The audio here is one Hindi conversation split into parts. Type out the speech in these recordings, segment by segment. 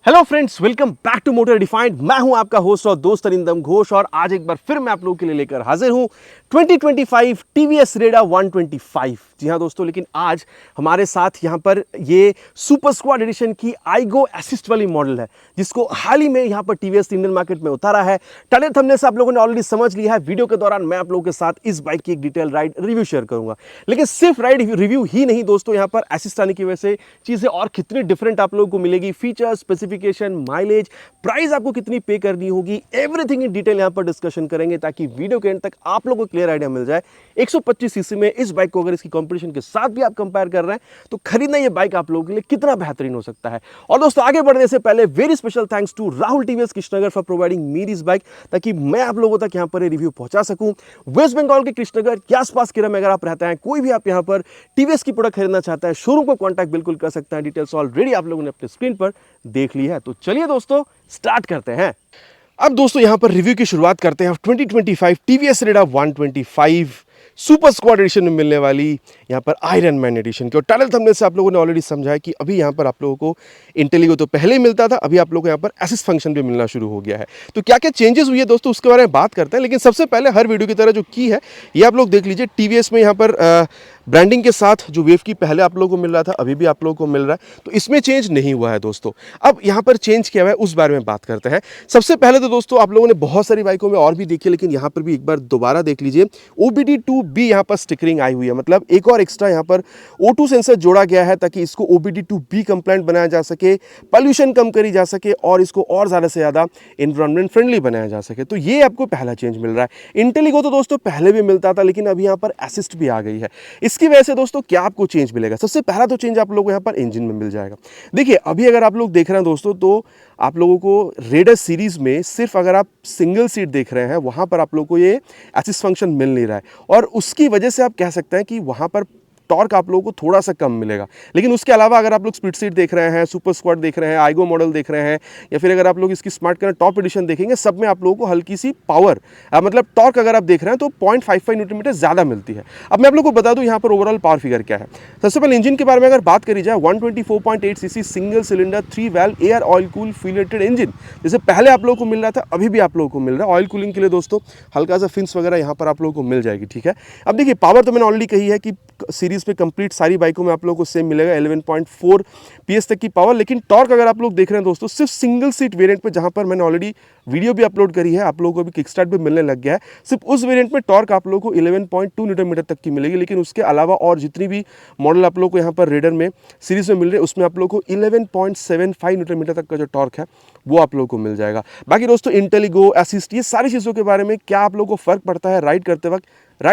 Hello friends, welcome back to motor defined. मैं हूं आपका होस्ट और दोस्त अरिंदम घोष और आज एक बार फिर मैं आप लोगों के लिए लेकर हाजिर हूं 2025 टीवीएस रेडा 125। जी हां दोस्तों, लेकिन आज हमारे साथ यहां पर ये सुपर स्क्वाड एडिशन की आईगो असिस्ट वाली मॉडल है, जिसको हाल ही में यहां पर टीवीएस इंडियन मार्केट में उतारा है। टाइटल थंबनेल से आप लोगों ने ऑलरेडी समझ लिया है। वीडियो के दौरान मैं आप लोगों के साथ इस बाइक की एक डिटेल राइड रिव्यू शेयर करूंगा, लेकिन सिर्फ राइड रिव्यू ही नहीं दोस्तों, यहां पर असिस्ट आने की वजह से चीजें और कितनी डिफरेंट आप लोगों को मिलेगी, फीचर, स्पेसिफिकेशन, माइलेज, प्राइस आपको कितनी पे करनी होगी, एवरीथिंग इन डिटेल यहां पर डिस्कशन करेंगे ताकि वीडियो के एंड तक आप लोगों को क्लियर आइडिया मिल जाए। 125 सीसी में इस बाइक को अगर इसकी कंपटीशन के साथ भी आप कंपेयर कर रहे हैं तो खरीदना ये बाइक आप लोगों के लिए कितना बेहतरीन हो सकता है। और दोस्तों, आगे बढ़ने से पहले very special thanks to Rahul TVS Krishnanagar for providing me this bike, ताकि मैं आप लोगों तक यहां पर रिव्यू पहुंचा सकूं। वेस्ट बंगाल के कृष्णनगर के आसपास किरम में अगर आप रहते हैं, कोई भी आप यहां पर टीवीएस की प्रोडक्ट खरीदना चाहता है, शोरूम को कॉन्टैक्ट बिल्कुल कर सकते हैं। डिटेल्स ऑलरेडी आप लोगों ने अपने स्क्रीन पर देख ली है। तो चलिए दोस्तों, स्टार्ट करते हैं। अब दोस्तों, यहां पर रिव्यू की शुरुआत करते हैं 2025 टीवीएस रेडा 125 सुपर स्क्वाड एडिशन में मिलने वाली यहां पर आयरन मैन एडिशन की। और टाइटल थंबनेल से आप लोगों ने ऑलरेडी समझा है कि अभी यहां पर आप लोगों को इंटेलिगो तो पहले ही मिलता था, अभी आप लोगों को यहां पर असिस्ट फंक्शन भी मिलना शुरू हो गया है। तो क्या क्या चेंजेस हुई है दोस्तों, उसके बारे में बात करते हैं। लेकिन सबसे पहले हर वीडियो की तरह जो की है ये आप लोग देख लीजिए। टीवीएस में यहां पर ब्रांडिंग के साथ जो वेव की पहले आप लोगों को मिल रहा था, अभी भी आप लोगों को मिल रहा है, तो इसमें चेंज नहीं हुआ है दोस्तों। अब यहां पर चेंज किया हुआ है, उस बारे में बात करते हैं। सबसे पहले तो दोस्तों, आप लोगों ने बहुत सारी बाइकों में और भी देखी, लेकिन यहां पर भी एक बार दोबारा देख लीजिए। OBD2B यहां पर स्टिकरिंग आई हुई है, मतलब एक और एक्स्ट्रा यहां पर O2 सेंसर जोड़ा गया है ताकि इसको OBD2B कंप्लायंट बनाया जा सके, पॉल्यूशन कम करी जा सके और इसको और ज़्यादा से ज़्यादा एनवायरमेंट फ्रेंडली बनाया जा सके। तो ये आपको पहला चेंज मिल रहा है। इंटेलिगो तो दोस्तों पहले भी मिलता था, लेकिन अभी यहाँ पर असिस्ट भी आ गई है। इसकी वजह से दोस्तों क्या आपको चेंज मिलेगा? सबसे पहला तो चेंज आप लोगों को यहाँ पर इंजन में मिल जाएगा। देखिए, अभी अगर आप लोग देख रहे हैं दोस्तों, तो आप लोगों को रेडर सीरीज में सिर्फ अगर आप सिंगल सीट देख रहे हैं, वहां पर आप लोगों को ये असिस्ट फंक्शन मिल नहीं रहा है, और उसकी वजह से आप कह सकते हैं कि वहां पर टॉर्क आप लोगों को थोड़ा सा कम मिलेगा। लेकिन उसके अलावा अगर आप लोग स्पीड सीट देख रहे हैं, सुपर स्क्वाड देख रहे हैं, आईगो मॉडल देख रहे हैं, या फिर अगर आप लोग इसकी स्मार्ट करंट टॉप एडिशन देखेंगे, सब में आप लोगों को हल्की सी पावर मतलब टॉर्क अगर आप देख रहे हैं तो 0.55 न्यूटन मीटर ज़्यादा मिलती है। अब मैं आप लोग को बता दूं यहाँ पर ओवरऑल पावर फिगर क्या है। सबसे पहले इंजन के बारे में अगर बात करी जाए, 124.8 CC single cylinder 3 valve air oil cool फ्यूलेटेड इंजन, जैसे पहले आप लोगों को मिल रहा था, अभी भी आप लोगों को मिल रहा है। ऑयल कूलिंग के लिए दोस्तों हल्का सा फिन्स वगैरह यहाँ पर आप लोगों को मिल जाएगी, ठीक है। अब देखिए, पावर तो मैंने ऑलरेडी कही है कि सीरीज पे कंप्लीट सारी बाइकों में आप लोगों को सेम मिलेगा 11.4 PS तक की पावर। लेकिन टॉर्क अगर आप लोग देख रहे हैं दोस्तों, सिर्फ सिंगल सीट वेरिएंट पे, जहां पर मैंने ऑलरेडी वीडियो भी अपलोड करी है, आप लोगों को भी किक स्टार्ट भी मिलने लग गया है, सिर्फ उस वेरिएंट में टॉर्क आप लोगों को 11.2 न्यूटन मीटर तक की मिलेगी। लेकिन उसके अलावा और जितनी भी मॉडल आप लोगों को यहाँ पर रेडर में सीरीज में मिल रहे हैं, उसमें आप लोगों को 11.75 न्यूटन मीटर तक का जो टॉर्क है वो आप लोगों को मिल जाएगा। बाकी दोस्तों, इंटेलिगो, असिस्ट, ये सारी चीज़ों के बारे में क्या आप लोगों को फर्क पड़ता है राइड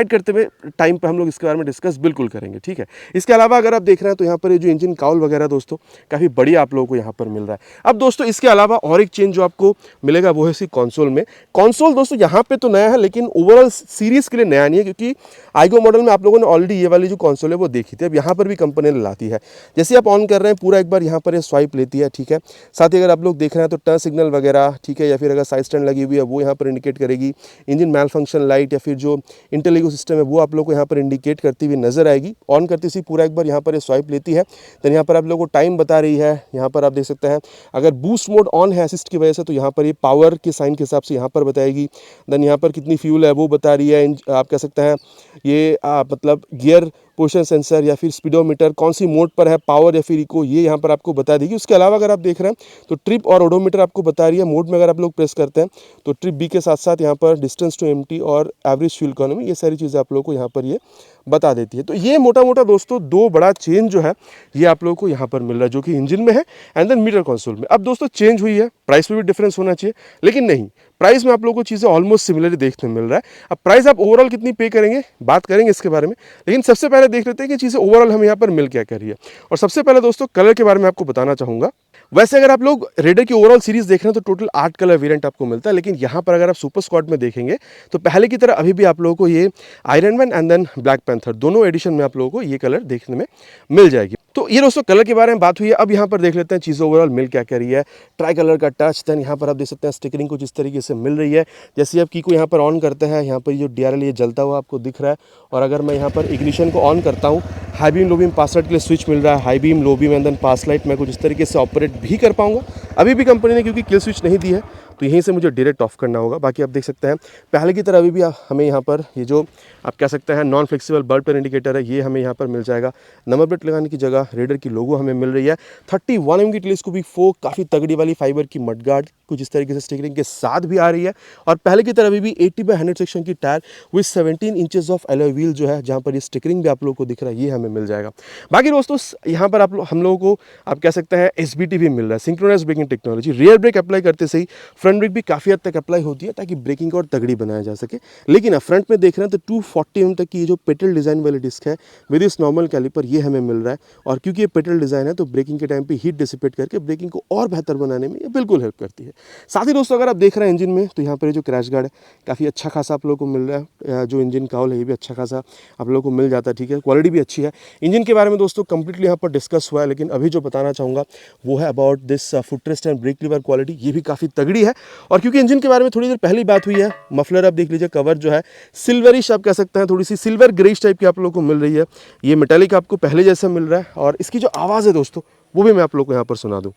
करते हुए टाइम पे हम लोग इसके बारे में डिस्कस बिल्कुल करेंगे, ठीक है। इसके अलावा अगर आप देख रहे हैं तो यहाँ पर ये जो इंजन काउल वगैरह दोस्तों काफ़ी बढ़िया आप लोगों को यहाँ पर मिल रहा है। अब दोस्तों, इसके अलावा और एक चेंज जो आपको मिलेगा वो है इसी कंसोल में। कंसोल दोस्तों यहाँ पे तो नया है, लेकिन ओवरऑल सीरीज के लिए नया नहीं है, क्योंकि आईगो मॉडल में आप लोगों ने ऑलरेडी ये वाली जो कंसोल है वो देखी थी। अब यहाँ पर भी कंपनी ने लाती है। जैसे आप ऑन कर रहे हैं, पूरा एक बार यहाँ पर ये स्वाइप लेती है, ठीक है। साथ ही अगर आप लोग देख रहे हैं तो टर्न सिग्नल वगैरह, ठीक है, या फिर अगर साइड स्टैंड लगी हुई है वो यहाँ पर इंडिकेट करेगी। इंजन मैल फंक्शन लाइट या फिर जो इंटेलिगो सिस्टम है वो आप लोग को यहाँ पर इंडिकेट करती हुई नजर आएगी। ऑन करती सी पूरा एक बार यहाँ पर ये स्वाइप लेती है। देन यहाँ पर आप लोगों को टाइम बता रही है। यहाँ पर आप देख सकते हैं, अगर बूस्ट मोड ऑन है असिस्ट की वजह से, तो यहाँ पर ये पावर के साइन के हिसाब से यहाँ पर बताएगी। देन यहाँ पर कितनी फ्यूल है वो बता रही है। आप कह सकते हैं ये मतलब गियर पोजीशन सेंसर या फिर स्पीडोमीटर कौन सी मोड पर है, पावर या फिर इको, ये यहाँ पर आपको बता देगी। उसके अलावा अगर आप देख रहे हैं तो ट्रिप और ओडोमीटर आपको बता रही है। मोड में अगर आप लोग प्रेस करते हैं तो ट्रिप बी के साथ साथ यहाँ पर डिस्टेंस टू एम्प्टी और एवरेज फ्यूल इकोनॉमी, ये सारी चीज़ें आप लोगों को यहाँ पर ये बता देती है। तो ये मोटा मोटा दोस्तों दो बड़ा चेंज जो है ये आप लोगों को यहाँ पर मिल रहा है, जो कि इंजन में है एंड देन मीटर कंसोल में। अब दोस्तों चेंज हुई है, प्राइस में भी डिफरेंस होना चाहिए, लेकिन नहीं, प्राइस में आप लोगों को चीज़ें ऑलमोस्ट सिमिलर देखने मिल रहा है। अब प्राइस आप ओवरऑल कितनी पे करेंगे बात करेंगे इसके बारे में, लेकिन सबसे पहले देख लेते हैं कि चीज़ें ओवरऑल हमें यहाँ पर मिल क्या कर रही है। और सबसे पहले दोस्तों कलर के बारे में आपको बताना चाहूँगा। वैसे अगर आप लोग रेडर की ओवरऑल सीरीज देख रहे हैं तो टोटल 8 कलर वेरिएंट आपको मिलता है, लेकिन यहाँ पर अगर आप सुपर स्क्वाड में देखेंगे तो पहले की तरह अभी भी आप लोगों को ये iron man and then black panther दोनों एडिशन में आप लोगों को ये कलर देखने में मिल जाएगी। तो ये दोस्तों कलर के बारे में बात हुई है। अब यहाँ पर देख लेते हैं चीज़ें ओवरऑल मिल क्या क्या रही है। ट्राई कलर का टच, देन यहाँ पर आप देख सकते हैं स्टिकरिंग कुछ इस तरीके से मिल रही है। जैसे आप की को यहाँ पर ऑन करते हैं, यहाँ पर जो DRL ये जलता हुआ आपको दिख रहा है। और अगर मैं यहाँ पर इग्निशन को ऑन करता हूँ, high beam low beam pass light के लिए स्विच मिल रहा है। High beam low beam and then pass light मैं कुछ इस तरीके से ऑपरेट भी कर पाऊँगा। अभी भी कंपनी ने क्योंकि किल स्विच नहीं दी है तो यहीं से मुझे डायरेक्ट ऑफ करना होगा। बाकी आप देख सकते हैं पहले की तरह अभी भी हमें यहाँ पर ये जो आप कह सकते हैं non flexible bulb turn indicator है, ये हमें यहाँ पर मिल जाएगा। नंबर प्लेट लगाने की जगह रेडर की लोगो हमें मिल रही है। 31 mm की टेलीस्कोपिक फोक, काफ़ी तगड़ी वाली फाइबर की मडगार्ड कुछ इस तरीके से स्टिकरिंग के साथ भी आ रही है। और पहले की तरह अभी भी 80/100 सेक्शन की tyre with 17 inches of alloy wheel जो है, जहाँ पर ये स्टिकरिंग भी आप लोगों को दिख रहा है, ये हमें मिल जाएगा। बाकी दोस्तों यहाँ पर हम लोगों को आप कह सकते हैं SBT भी मिल रहा है, synchronise braking technology. Rear brake apply करते सही फ्रंट ब्रेक भी काफ़ी हद तक अप्लाई होती है ताकि ब्रेकिंग को और तगड़ी बनाया जा सके। लेकिन अब फ्रंट में देख रहे हैं तो 240 mm तक की ये जो पेटल डिज़ाइन वाली डिस्क है विद इस नॉर्मल कैलिपर, ये हमें मिल रहा है। और क्योंकि ये पेटल डिज़ाइन है तो ब्रेकिंग के टाइम पे हीट डिसिपेट करके ब्रेकिंग को और बेहतर बनाने में ये बिल्कुल हेल्प करती है। साथ ही दोस्तों अगर आप देख रहे हैं इंजन में तो यहाँ पर ये जो क्रैश गार्ड है काफ़ी अच्छा खासा आप लोगों को मिल रहा है। जो इंजन काउल है ये भी अच्छा खासा आप लोगों को मिल जाता है, ठीक है। क्वालिटी भी अच्छी है। इंजन के बारे में दोस्तों कंप्लीटली यहाँ पर डिस्कस हुआ है, लेकिन अभी जो बताना चाहूँगा वो है about this footrest and brake lever quality. ये भी काफ़ी तगड़ी है। और क्योंकि इंजन के बारे में थोड़ी देर पहली बात हुई है, मफलर आप देख लीजिए, कवर जो है सिल्वरिश आप कह सकते हैं, थोड़ी सी सिल्वर ग्रेइश टाइप की आप लोगों को मिल रही है। ये मेटालिक आपको पहले जैसा मिल रहा है। और इसकी जो आवाज़ है दोस्तों वो भी मैं आप लोग को यहाँ पर सुना दूँ।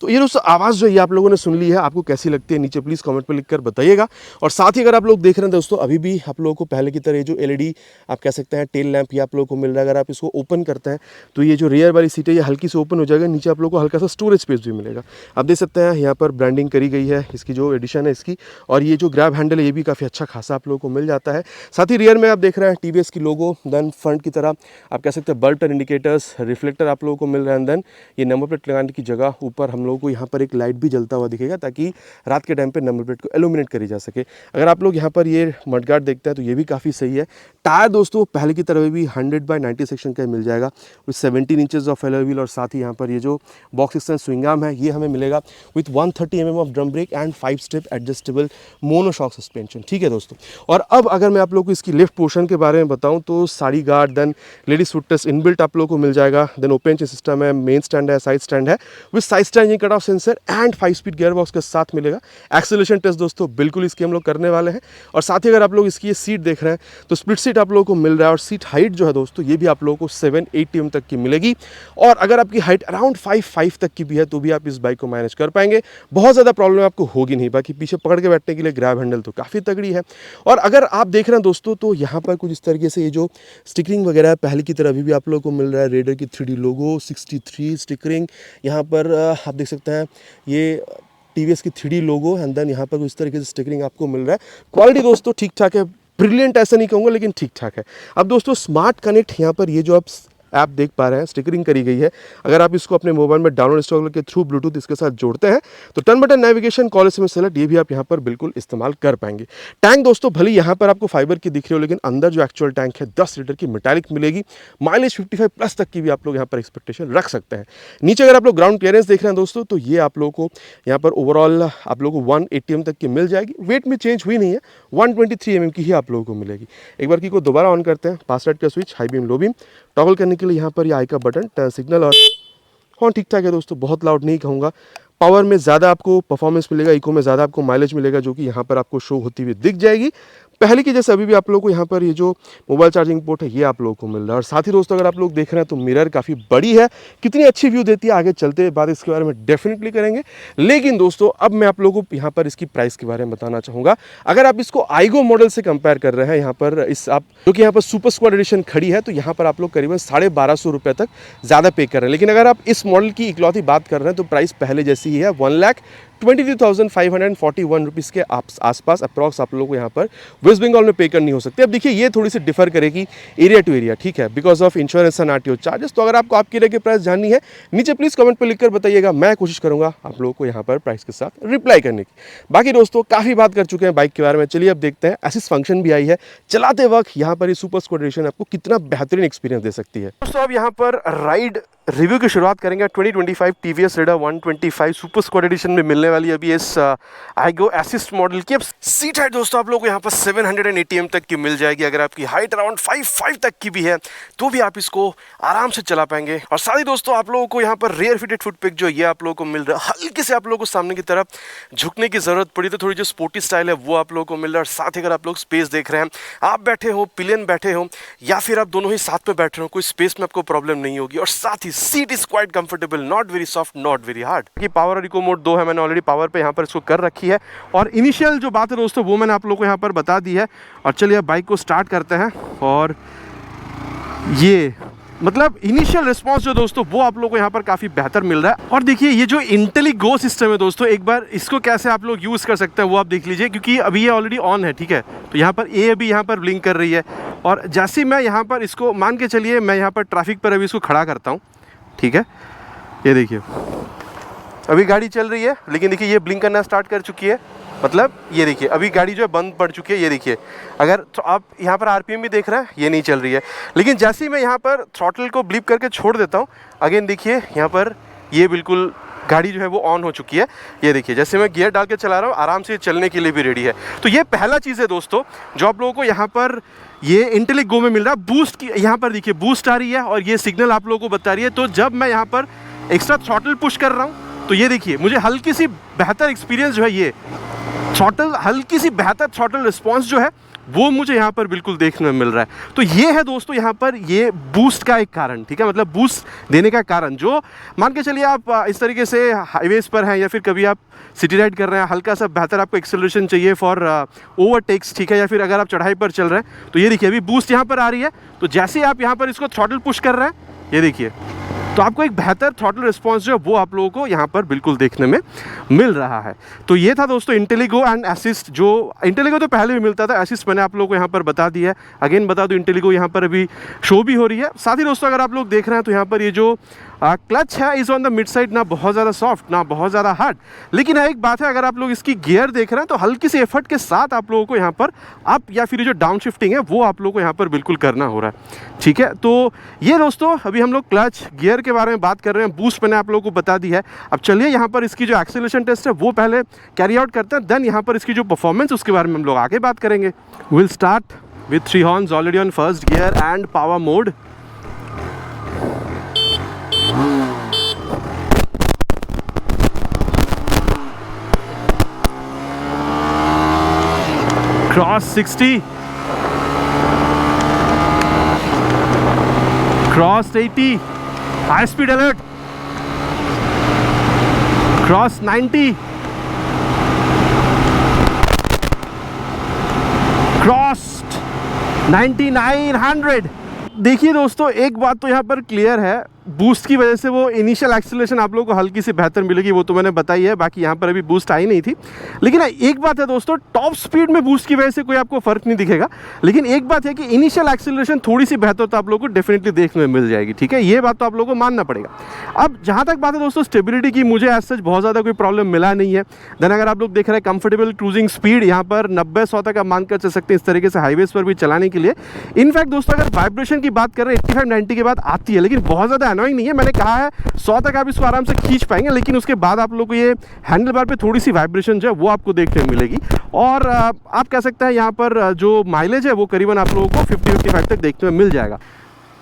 तो ये दोस्तों आवाज़ जो है आप लोगों ने सुन ली है, आपको कैसी लगती है नीचे प्लीज़ कमेंट पर लिखकर बताइएगा। और साथ ही अगर आप लोग देख रहे हैं दोस्तों अभी भी आप लोगों को पहले की तरह जो LED आप कह सकते हैं टेल लैंप ये आप लोगों को मिल रहा है। अगर आप इसको ओपन करते हैं तो ये जो रियर वाली सीट है ये हल्की से ओपन हो जाएगा, नीचे आप लोगों को हल्का सा स्टोरेज स्पेस भी मिलेगा। आप देख सकते हैं यहाँ पर ब्रांडिंग करी गई है इसकी जो एडिशन है इसकी। और ये जो ग्रैब हैंडल है ये भी काफ़ी अच्छा खासा आप लोगों को मिल जाता है। साथ ही रियर में आप देख रहे हैं TVS की लोगो, देन फ्रंट की तरह आप कह सकते हैं बल्ब टर्न इंडिकेटर्स, रिफ्लेक्टर आप लोगों को मिल रहा है। देन ये नंबर प्लेट लगाने की जगह ऊपर हम लोगों को यहाँ पर एक लाइट भी जलता हुआ दिखेगा ताकि रात के टाइम पे नंबर प्लेट को इल्यूमिनेट करी जा सके। अगर आप लोग यहाँ पर ये मडगार्ड देखते हैं तो ये भी काफ़ी सही है। टायर दोस्तों पहले की तरह भी 100/90 सेक्शन का मिल जाएगा with 17 inches of alloy wheel. और साथ ही यहाँ पर ये जो बॉक्स एक्सटेंशन स्विंग आर्म है ये हमें मिलेगा with 130 mm of drum brake and 5 step adjustable monoshock suspension, ठीक है दोस्तों। और अब अगर मैं आप लोग को इसकी लेफ्ट पोर्शन के बारे में बताऊँ तो sari guard, then ladies foot rest inbuilt आप लोग को मिल जाएगा। देन ओपन चेन सिस्टम है, मेन स्टैंड है, साइड स्टैंड है with side standing cut off sensor and 5 speed gear box के साथ मिलेगा। एक्सेलरेशन टेस्ट दोस्तों बिल्कुल इसकी हम लोग करने वाले हैं। और साथ ही अगर आप लोग इसकी ये सीट देख रहे हैं तो स्प्लिट सीट आप लोगों को मिल रहा है। और सीट हाइट जो है दोस्तों ये भी आप लोगों को 780 mm तक की मिलेगी। और अगर आपकी हाइट अराउंड 5'5" तक की भी है तो भी आप इस बाइक को मैनेज कर पाएंगे, बहुत ज़्यादा प्रॉब्लम आपको होगी नहीं। बाकी पीछे पकड़ के बैठने के लिए ग्रैब हैंडल तो काफ़ी तगड़ी है। और अगर आप देख रहे हैं दोस्तों तो यहाँ पर कुछ इस तरीके से ये जो स्टिकरिंग वगैरह है पहले की तरह अभी भी आप लोगों को मिल रहा है। रेडर की 3D लोगो, 63 स्टिकरिंग, यहाँ पर आप देख सकते हैं ये TVS की 3D लोगो एंड देन यहाँ पर इस तरीके से स्टिकरिंग आपको मिल रहा है। क्वालिटी दोस्तों ठीक ठाक है, ब्रिलियंट ऐसा नहीं कहूँगा लेकिन ठीक ठाक है। अब दोस्तों स्मार्ट कनेक्ट यहाँ पर ये जो आप ऐप देख पा रहे हैं स्टिकरिंग करी गई है। अगर आप इसको अपने मोबाइल में डाउनलोड इंस्टॉल के थ्रू ब्लूटूथ इसके साथ जोड़ते हैं तो turn button navigation, call SMS select ये भी आप यहाँ पर बिल्कुल इस्तेमाल कर पाएंगे। टैंक दोस्तों भले यहाँ पर आपको फाइबर की दिख रही हो लेकिन अंदर जो एक्चुअल टैंक है 10 लीटर की मेटालिक मिलेगी। माइलेज 55+ तक की भी आप लोग यहाँ पर एक्सपेक्टेशन रख सकते हैं। नीचे अगर आप लोग ग्राउंड क्लियरेंस देख रहे हैं दोस्तों तो ये आप लोगों को यहाँ पर ओवरऑल आप लोगों को 180 mm तक की मिल जाएगी। वेट में चेंज हुई नहीं है, 123 mm की ही आप लोगों को मिलेगी। एक बार की को दोबारा ऑन करते हैं, पास लाइट का switch, high beam low beam toggle करने के लिए यहाँ पर ये आई का बटन, टर्न सिग्नल और हॉर्न ठीक ठाक है दोस्तों, बहुत लाउड नहीं कहूँगा। पावर में ज़्यादा आपको परफॉर्मेंस मिलेगा, इको में ज़्यादा आपको माइलेज मिलेगा जो कि यहाँ पर आपको शो होती हुई दिख जाएगी। पहले की जैसे अभी भी आप लोगों को यहाँ पर ये जो मोबाइल चार्जिंग पोर्ट है ये आप लोगों को मिल रहा है। और साथ ही दोस्तों अगर आप लोग देख रहे हैं तो मिरर काफ़ी बड़ी है, कितनी अच्छी व्यू देती है आगे चलते बात इसके बारे में डेफिनेटली करेंगे। लेकिन दोस्तों अब मैं आप लोगों को यहाँ पर इसकी प्राइस के बारे में बताना चाहूँगा। अगर आप इसको आईगो मॉडल से कंपेयर कर रहे हैं यहाँ पर इस आप जो कि यहाँ पर सुपर स्क्वाड एडिशन खड़ी है तो यहाँ पर आप लोग करीबन 1250 रुपये तक ज़्यादा पे कर रहे हैं। लेकिन अगर आप इस मॉडल की इकलौती बात कर रहे हैं तो प्राइस पहले जैसी ही है, 1,22,541 रुपीज़ के आसपास अप्रॉक्स आप लोगों को यहाँ पर वेस्ट बंगाल में पे करनी हो सकती है। अब देखिए ये थोड़ी सी डिफर करेगी एरिया टू एरिया, ठीक है, because of insurance and RTO charges. तो अगर आपको आपके एरिया की प्राइस जाननी है नीचे प्लीज़ कमेंट पर लिखकर बताइएगा, मैं कोशिश करूँगा आप लोगों को यहाँ पर प्राइस के साथ रिप्लाई करने की। बाकी दोस्तों काफ़ी बात कर चुके हैं बाइक के बारे में, चलिए अब देखते हैं असिस्ट फंक्शन भी आई है चलाते वक्त यहाँ पर ये सुपर स्क्वाड एडिशन आपको कितना बेहतरीन एक्सपीरियंस दे सकती है। दोस्तों अब यहाँ पर राइड रिव्यू की शुरुआत करेंगे 2025 TVS Raider 125 super squad edition में मिलने वाली अभी इस आईगो असिस्ट मॉडल की। अब सीट हाइट दोस्तों आप लोगों को यहाँ पर 780 mm तक की मिल जाएगी। अगर आपकी हाइट अराउंड 5'5" तक की भी है तो भी आप इसको आराम से चला पाएंगे। और साथ ही दोस्तों आप लोगों को यहाँ पर रेयर फिटेड फुट पिक जो ये आप लोगों को मिल रहा है, हल्के से आप लोगों को सामने की तरफ झुकने की जरूरत पड़ी तो थोड़ी जो स्पोर्टी स्टाइल है वो आप लोगों को मिल रहा है। और साथ ही अगर आप लोग स्पेस देख रहे हैं, आप बैठे हो पिलियन बैठे हो या फिर आप दोनों ही साथ में बैठ रहे हो, कोई स्पेस में आपको प्रॉब्लम नहीं होगी। और साथ ही seat is quite comfortable, not very soft, not very hard. कि पावर और इको मोड 2 है, मैंने ऑलरेडी पावर पे यहाँ पर इसको कर रखी है। और इनिशियल जो बात है दोस्तों वो मैंने आप लोगों को यहाँ पर बता दी है। और चलिए अब बाइक को स्टार्ट करते हैं। और ये मतलब इनिशियल रिस्पांस जो दोस्तों वो आप लोगों को यहाँ पर काफ़ी बेहतर मिल रहा है। और देखिए ये जो इंटेलिगो सिस्टम है दोस्तों, एक बार इसको कैसे आप लोग यूज़ कर सकते हैं वो आप देख लीजिए, क्योंकि अभी ये ऑलरेडी ऑन है, ठीक है। तो यहाँ पर ए अभी यहाँ पर ब्लिंक कर रही है। और जैसे मैं यहाँ पर इसको मान के चलिए मैं यहाँ पर ट्रैफिक पर अभी इसको खड़ा करता हूँ, ठीक है। ये देखिए अभी गाड़ी चल रही है, लेकिन देखिए ये ब्लिंक करना स्टार्ट कर चुकी है। मतलब ये देखिए अभी गाड़ी जो है बंद पड़ चुकी है। ये देखिए अगर तो आप यहाँ पर आरपीएम भी देख रहे हैं, ये नहीं चल रही है। लेकिन जैसे ही मैं यहाँ पर थ्रॉटल को ब्लीप करके छोड़ देता हूँ, अगेन देखिए यहाँ पर ये बिल्कुल गाड़ी जो है वो ऑन हो चुकी है। ये देखिए जैसे मैं गियर डाल के चला रहा हूँ, आराम से चलने के लिए भी रेडी है। तो ये पहला चीज़ है दोस्तों जो आप लोगों को यहाँ पर ये इंटेलिगो में मिल रहा है। बूस्ट की यहाँ पर देखिए बूस्ट आ रही है और ये सिग्नल आप लोगों को बता रही है। तो जब मैं यहाँ पर एक्स्ट्रा थ्रॉटल पुश कर रहा हूँ तो ये देखिए मुझे हल्की सी बेहतर एक्सपीरियंस जो है, ये थ्रॉटल हल्की सी बेहतर थ्रॉटल रिस्पॉन्स जो है वो मुझे यहाँ पर बिल्कुल देखने में मिल रहा है। तो ये है दोस्तों यहाँ पर ये बूस्ट का एक कारण, ठीक है। मतलब बूस्ट देने का कारण जो मान के चलिए आप इस तरीके से हाईवेज पर हैं या फिर कभी आप सिटी राइड कर रहे हैं, हल्का सा बेहतर आपको एक्सेलरेशन चाहिए फॉर ओवरटेक्स, ठीक है। या फिर अगर आप चढ़ाई पर चल रहे हैं तो ये देखिए अभी बूस्ट यहाँ पर आ रही है। तो जैसे आप यहाँ पर इसको थ्रॉटल पुश कर रहे हैं, ये देखिए तो आपको एक बेहतर थ्रॉटल रिस्पांस जो है वो आप लोगों को यहाँ पर बिल्कुल देखने में मिल रहा है। तो ये था दोस्तों इंटेलिगो एंड असिस्ट। जो इंटेलिगो तो पहले भी मिलता था, असिस्ट मैंने आप लोगों को यहाँ पर बता दिया है। अगेन बता दूं इंटेलिगो यहाँ पर अभी शो भी हो रही है। साथ ही दोस्तों अगर आप लोग देख रहे हैं तो यहाँ पर ये जो क्लच है is on the mid side, ना बहुत ज़्यादा सॉफ्ट ना बहुत ज़्यादा हार्ड। लेकिन एक बात है, अगर आप लोग इसकी गियर देख रहे हैं तो हल्की सी एफर्ट के साथ आप लोगों को यहाँ पर अप या फिर जो डाउन शिफ्टिंग है वो आप लोगों को यहाँ पर बिल्कुल करना हो रहा है, ठीक है। तो ये दोस्तों अभी हम लोग क्लच गियर के बारे में बात कर रहे हैं। बूस्ट मैंने आप लोगों को बता दी है। अब चलिए यहाँ पर इसकी जो एक्सेलरेशन टेस्ट है वो पहले कैरी आउट करते हैं, देन यहाँ पर इसकी जो परफॉर्मेंस उसके बारे में हम लोग आगे बात करेंगे। Will start with 3 horns already on first gear and power mode. Cross 60, cross 80, high speed alert, cross 90, crossed 9900। देखिए दोस्तों एक बात तो यहाँ पर क्लियर है, बूस्ट की वजह से वो इनिशियल एक्सेलरेशन आप लोगों को हल्की सी बेहतर मिलेगी, वो तो मैंने बताई है। बाकी यहाँ पर अभी बूस्ट आई नहीं थी। लेकिन एक बात है दोस्तों, टॉप स्पीड में बूस्ट की वजह से कोई आपको फर्क नहीं दिखेगा। लेकिन एक बात है कि इनिशियल एक्सेलरेशन थोड़ी सी बेहतर तो आप लोगों को डेफिनेटली देखने में मिल जाएगी, ठीक है। ये बात तो आप लोगों को मानना पड़ेगा। अब जहाँ तक बात है दोस्तों स्टेबिलिटी की, मुझे एज सच बहुत ज़्यादा कोई प्रॉब्लम मिला नहीं है। देन अगर आप लोग देख रहे हैं कंफर्टेबल क्रूजिंग स्पीड यहाँ पर 90-100 तक आप मान कर चल सकते हैं इस तरीके से हाईवेज पर भी चलाने के लिए। इनफैक्ट दोस्तों अगर वाइब्रेशन की बात कर रहे हैं 85-90 के बाद आती है, लेकिन बहुत ज़्यादा अनोइंग नहीं है। मैंने कहा है 100 तक आप इसको आराम से खींच पाएंगे, लेकिन उसके बाद आप लोग को ये हैंडल बार पे थोड़ी सी वाइब्रेशन जो है वो आपको देखने को मिलेगी। और आप कह सकते हैं यहाँ पर जो माइलेज है वो करीबन आप लोगों को 50-55 तक देखने में मिल जाएगा।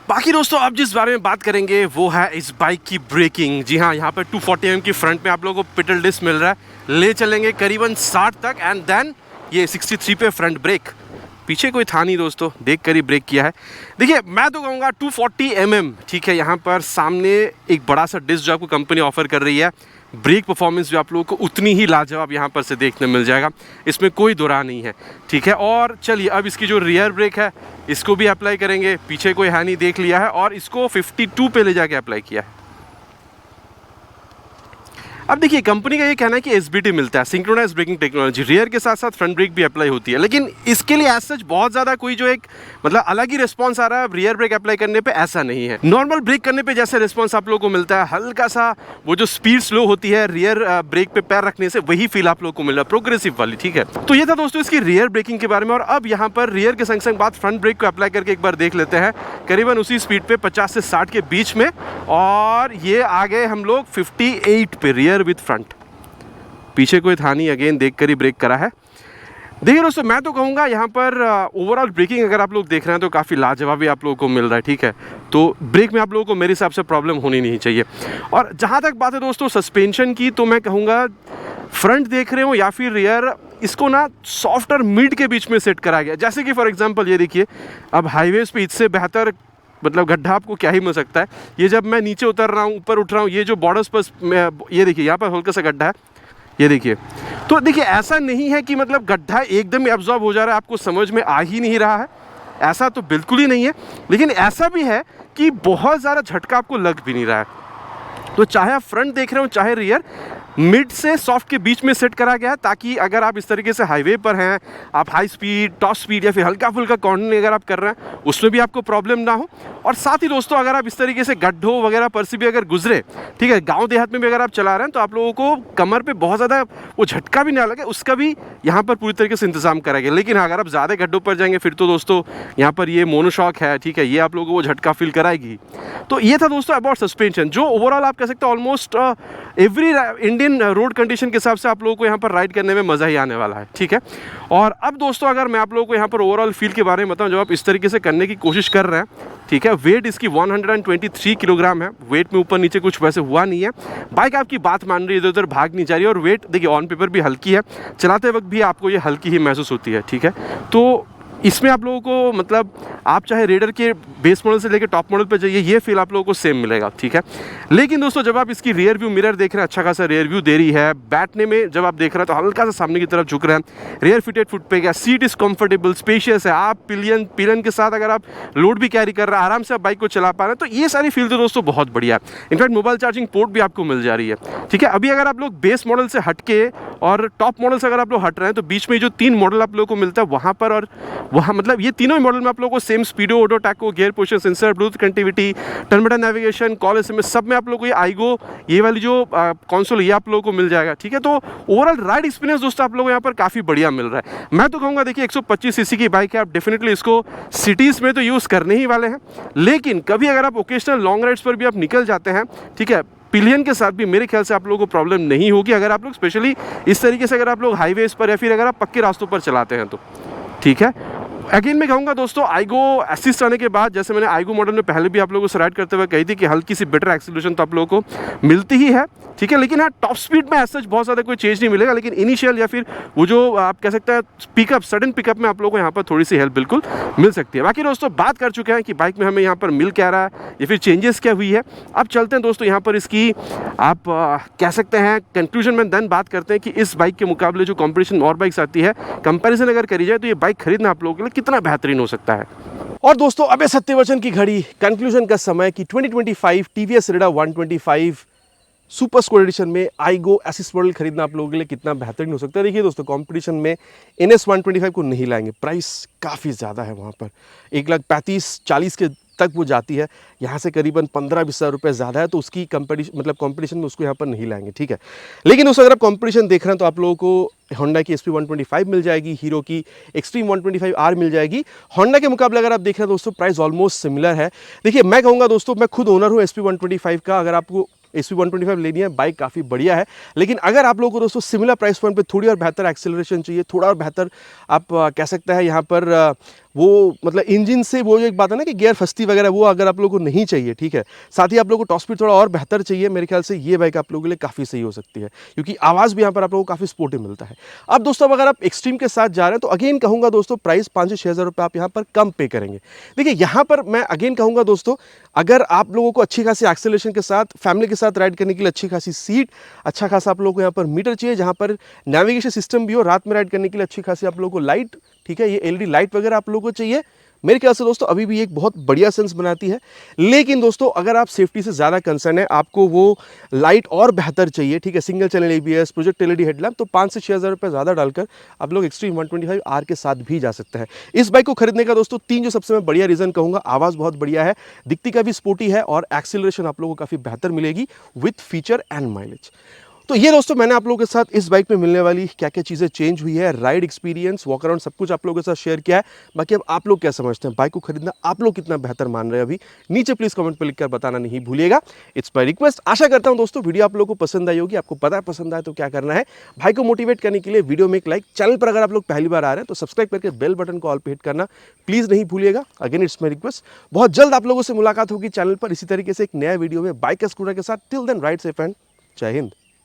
बाकी दोस्तों अब जिस बारे में बात करेंगे वो है इस बाइक की ब्रेकिंग। जी हाँ, यहाँ पर 240 mm की फ्रंट में आप लोगों को पिटल डिस्क मिल रहा है, ले चलेंगे करीबन 60 तक एंड देन ये 63 पे फ्रंट ब्रेक। पीछे कोई था नहीं दोस्तों, देख कर ही ब्रेक किया है। देखिए मैं तो कहूँगा 240 mm, ठीक है। यहाँ पर सामने एक बड़ा सा डिस्क जो आपको कंपनी ऑफर कर रही है, ब्रेक परफॉर्मेंस भी आप लोगों को उतनी ही लाजवाब यहाँ पर से देखने मिल जाएगा, इसमें कोई दो राह नहीं है, ठीक है। और चलिए अब इसकी जो रियर ब्रेक है इसको भी अप्लाई करेंगे। पीछे कोई है नहीं, देख लिया है, और इसको 52 पे ले जाके अप्लाई किया है। अब देखिए कंपनी का ये कहना है कि एसबीटी मिलता है, सिंक्रोनाइज ब्रेकिंग टेक्नोलॉजी, रियर के साथ साथ फ्रंट ब्रेक भी अप्लाई होती है, लेकिन इसके लिए एज सच बहुत ज़्यादा कोई जो एक मतलब अलग ही रिस्पांस आ रहा है रियर ब्रेक अप्लाई करने पे, ऐसा नहीं है। नॉर्मल ब्रेक करने पे जैसे रिस्पांस आप लोगों को मिलता है, हल्का सा वो जो स्पीड स्लो होती है रियर ब्रेक पे पैर रखने से, वही फील आप लोगों को मिल रहा है, प्रोग्रेसिव वाली, ठीक है। तो ये था दोस्तों इसकी रियर ब्रेकिंग के बारे में। और अब यहाँ पर रियर के संग संग बात फ्रंट ब्रेक को अप्लाई करके एक बार देख लेते हैं, करीबन उसी स्पीड पे 50 से 60 के बीच में, और ये आ गए हम लोग 58 पे रियर विथ फ्रंट। पीछे कोई था नहीं, अगेन देख कर ही ब्रेक करा है। देखिए दोस्तों मैं तो कहूँगा यहाँ पर ओवरऑल ब्रेकिंग अगर आप लोग देख रहे हैं तो काफ़ी लाजवाबी आप लोगों को मिल रहा है, ठीक है। तो ब्रेक में आप लोगों को मेरे हिसाब से प्रॉब्लम होनी नहीं चाहिए। और जहाँ तक बात है दोस्तों सस्पेंशन की, तो मैं कहूँगा फ्रंट देख रहे हो या फिर रियर, इसको ना सॉफ्ट और मिड के बीच में सेट करा गया। जैसे कि फॉर एग्जांपल ये देखिए, अब हाईवेज पे इससे बेहतर मतलब गड्ढा आपको क्या ही मिल सकता है। ये जब मैं नीचे उतर रहा हूँ, ऊपर उठ रहा हूँ, ये जो बॉर्डर्स पर ये देखिए यहाँ पर हल्का सा गड्ढा है, ये देखिए। तो देखिए ऐसा नहीं है कि मतलब गड्ढा एकदम ही एब्जॉर्ब हो जा रहा है, आपको समझ में आ ही नहीं रहा है, ऐसा तो बिल्कुल ही नहीं है। लेकिन ऐसा भी है कि बहुत ज़्यादा झटका आपको लग भी नहीं रहा है। तो चाहे आप फ्रंट देख रहे हो चाहे रियर, मिड से सॉफ्ट के बीच में सेट करा गया है, ताकि अगर आप इस तरीके से हाईवे पर हैं, आप हाई स्पीड, टॉप स्पीड या फिर हल्का फुल्का कॉर्नरिंग अगर आप कर रहे हैं, उसमें भी आपको प्रॉब्लम ना हो। और साथ ही दोस्तों अगर आप इस तरीके से गड्ढों वगैरह पर से भी अगर गुजरे, ठीक है, गांव देहात में भी अगर आप चला रहे हैं, तो आप लोगों को कमर पे बहुत ज़्यादा वो झटका भी ना लगे, उसका भी यहाँ पर पूरी तरीके से इंतजाम करा गया। लेकिन अगर आप ज़्यादा गड्ढों पर जाएंगे फिर तो दोस्तों यहाँ पर ये मोनोशॉक है, ठीक है, ये आप लोगों को वो झटका फील कराएगी। तो ये था दोस्तों अबाउट सस्पेंशन, जो ओवरऑल आप कह सकते हैं almost every Indian road condition के हिसाब से आप लोगों को यहाँ पर राइड करने में मज़ा ही आने वाला है, ठीक है। और अब दोस्तों अगर मैं आप लोगों को यहाँ पर ओवरऑल फील के बारे में बताऊँ, जब आप इस तरीके से करने की कोशिश कर रहे हैं, ठीक है, वेट इसकी 123 किलोग्राम है, वेट में ऊपर नीचे कुछ वैसे हुआ नहीं है, बाइक आपकी बात मान रही है, इधर उधर भाग नहीं जा रही है, और वेट देखिए ऑन पेपर भी हल्की है, चलाते वक्त भी आपको ये हल्की ही महसूस होती है, ठीक है। तो इसमें आप लोगों को मतलब आप चाहे रेडर के बेस मॉडल से लेकर टॉप मॉडल पर जाइए, ये फील आप लोगों को सेम मिलेगा, ठीक है। लेकिन दोस्तों जब आप इसकी रियर व्यू मिरर देख रहे हैं, अच्छा खासा रियर व्यू दे रही है, बैठने में जब आप देख रहे हैं तो हल्का सा सामने की तरफ झुक रहे हैं, रियर फिटेड फुट पे गया, सीट इज कंफर्टेबल, स्पेशियस है, आप पिलियन के साथ अगर आप लोड भी कैरी कर रहे हैं, आराम से आप बाइक को चला पा रहे हैं, तो ये सारी फील तो दोस्तों बहुत बढ़िया है। इनफैक्ट मोबाइल चार्जिंग पोर्ट भी आपको मिल जा रही है, ठीक है। अभी अगर आप लोग बेस मॉडल से हट के और टॉप मॉडल से अगर आप लोग हट रहे हैं, तो बीच में जो 3 मॉडल आप लोगों को मिलता है वहाँ पर, और वहाँ मतलब ये तीनों मॉडल में आप लोगों को same speedo, auto tacho, gear position sensor, Bluetooth connectivity, turn button navigation, call SMS, सब में आप लोगों को ये आईगो ये वाली जो कंसोल ये आप लोगों को मिल जाएगा, ठीक है। तो ओवरऑल राइड एक्सपीरियंस दोस्तों आप लोगों को यहाँ पर काफ़ी बढ़िया मिल रहा है। मैं तो कहूँगा देखिए 125 सीसी की बाइक है, आप डेफिनेटली इसको सिटीज़ में तो यूज़ करने ही वाले हैं, लेकिन कभी अगर आप ओकेशनल लॉन्ग राइड्स पर भी आप निकल जाते हैं, ठीक है, पिलियन के साथ भी मेरे ख्याल से आप लोगों को प्रॉब्लम नहीं होगी, अगर आप लोग स्पेशली इस तरीके से अगर आप लोग हाईवेज पर या फिर अगर आप पक्के रास्तों पर चलाते हैं तो, ठीक है। अगेन मैं कहूँगा दोस्तों आईगो असिस्ट आने के बाद, जैसे मैंने आईगो मॉडल में पहले भी आप लोगों से राइड करते हुए कही थी कि हल्की सी बेटर एक्सीलरेशन तो आप लोगों को मिलती ही है, ठीक है। लेकिन हाँ टॉप स्पीड में ऐसा बहुत ज़्यादा कोई चेंज नहीं मिलेगा, लेकिन इनिशियल या फिर वो जो आप कह सकते हैं पिकअप, सडन पिकअप में आप लोगों को यहाँ पर थोड़ी सी हेल्प बिल्कुल मिल सकती है। बाकी दोस्तों बात कर चुके हैं कि बाइक में हमें यहाँ पर मिल क्या रहा है या फिर चेंजेस क्या हुई है। अब चलते हैं दोस्तों यहाँ पर इसकी आप कह सकते हैं कंक्लूजन में, देन बात करते हैं कि इस बाइक के मुकाबले जो कॉम्पिटिशन और बाइक्स आती है, कंपेरिजन अगर करी जाए तो ये बाइक खरीदना आप लोगों के लिए कितना बेहतरीन हो सकता है। और दोस्तों अबे सत्यवचन की घड़ी, कंक्लूजन का समय कि 2025 टीवीएस रेडा 125 सुपर स्कोर एडिशन में आईगो असिस्ट मॉडल खरीदना आप लोगों के लिए कितना बेहतरीन हो सकता है। देखिए दोस्तों कंपटीशन में NS 125 को नहीं लाएंगे, प्राइस काफ़ी ज़्यादा है, वहाँ पर 1,35,40 के तक वो जाती है, यहाँ से करीबन 15-20 हज़ार रुपये ज़्यादा है, तो उसकी कंपटीशन में उसको यहाँ पर नहीं लाएंगे, ठीक है। लेकिन उस अगर आप कंपटीशन देख रहे हैं तो आप लोगों को होंडा की SP 125 मिल जाएगी, हीरो की एक्सट्रीम 125R मिल जाएगी। होंडा के मुकाबले अगर आप देख रहे हैं दोस्तों प्राइस ऑलमोस्ट सिमिलर है। देखिए मैं कहूँगा दोस्तों, मैं खुद ओनर हूँ SP 125 का, अगर आपको SP 125 लेनी है, बाइक काफ़ी बढ़िया है, लेकिन अगर आप लोगों को दोस्तों सिमिलर प्राइस पॉइंट पे थोड़ी और बेहतर एक्सेलरेशन चाहिए, थोड़ा और बेहतर आप कह सकते हैं यहाँ पर वो मतलब इंजन से वो जो एक बात है ना कि गियर फस्ती वगैरह, वो अगर आप लोगों को नहीं चाहिए, ठीक है, साथ ही आप लोगों को टॉप स्पीड थोड़ा और बेहतर चाहिए, मेरे ख्याल से ये बाइक आप लोगों के लिए काफ़ी सही हो सकती है, क्योंकि आवाज़ भी यहाँ पर आप लोगों को काफ़ी स्पोर्टिव मिलता है। अब दोस्तों अगर आप एक्सट्रीम के साथ जा रहे हैं तो अगेन कहूँगा दोस्तों प्राइस 5 से 6 हज़ार रुपये आप यहाँ पर कम पे करेंगे। देखिए यहाँ पर मैं अगेन कहूँगा दोस्तों, अगर आप लोगों को अच्छी खासी एक्सेलरेशन के साथ फैमिली के साथ राइड करने के लिए अच्छी खासी सीट, अच्छा खासा आप लोगों को यहाँ पर मीटर चाहिए, जहाँ पर नेविगेशन सिस्टम भी हो, रात में राइड करने के लिए अच्छी खासी आप लोगों को लाइट, ठीक है, ये LED लाइट वगैरह आप लोगों को चाहिए, मेरे ख्याल से दोस्तों अभी भी एक बहुत बढ़िया सेंस बनाती है। लेकिन दोस्तों अगर आप सेफ्टी से ज़्यादा कंसर्न है, आपको वो लाइट और बेहतर चाहिए, ठीक है, single channel ABS, project LED headlamp, तो 5 से 6 हज़ार रुपये ज़्यादा डालकर आप लोग एक्सट्रीम 125R के साथ भी जा सकते हैं। इस बाइक को खरीदने का दोस्तों 3 जो सबसे मैं बढ़िया रीज़न कहूँगा, आवाज़ बहुत बढ़िया है, दिखती काफ़ी स्पोर्टी है और एक्सीलरेशन आप लोगों को काफ़ी बेहतर मिलेगी विथ फीचर एंड माइलेज। तो ये दोस्तों मैंने आप लोगों के साथ इस बाइक में मिलने वाली क्या क्या चीज़ें चेंज हुई है, राइड एक्सपीरियंस, वॉक अराउंड, सब कुछ आप लोगों के साथ शेयर किया है। बाकी अब आप लोग क्या समझते हैं, बाइक को खरीदना आप लोग कितना बेहतर मान रहे हैं अभी, नीचे प्लीज़ कमेंट पर लिखकर बताना नहीं भूलिएगा। It's my request. आशा करता हूं दोस्तों वीडियो आप लोगों को पसंद आई होगी। आपको पता है पसंद आए तो क्या करना है, भाई को मोटिवेट करने के लिए वीडियो में एक लाइक, चैनल पर अगर आप लोग पहली बार आ रहे हैं तो सब्सक्राइब करके बेल बटन को ऑल पे हिट करना प्लीज़ नहीं भूलिएगा। Again it's my request. बहुत जल्द आप लोगों से मुलाकात होगी चैनल पर इसी तरीके से एक नया वीडियो में बाइक या स्कूटर के साथ। Till then ride safe and Jai Hind.